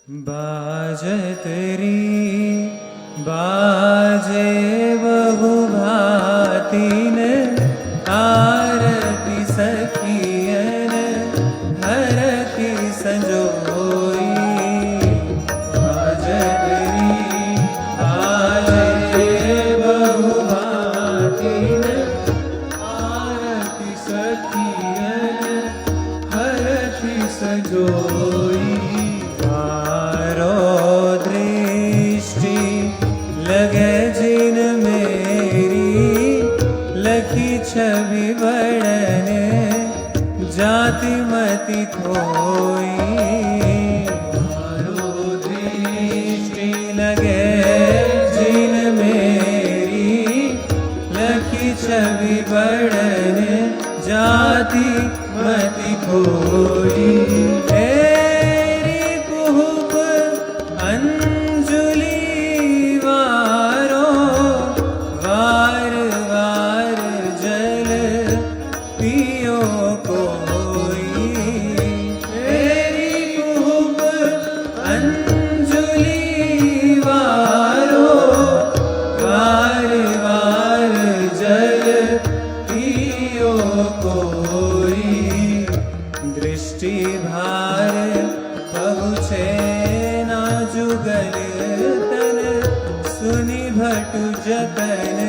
बाजत री बाजे बहु भातिन आरती सखियन हरति संजोई। बाजत री बाजे बहु भातिन आरती सखियन हरति संजोई। लगे जिन मेरी लखी छवि बड़ने जाति मति खोई। मारो दृष्टि लगे जिन मेरी लखी छवि बड़ने जाति मति खोई। दृष्टि भार पहुँचे ना जुगल तन सुनि भटु जतन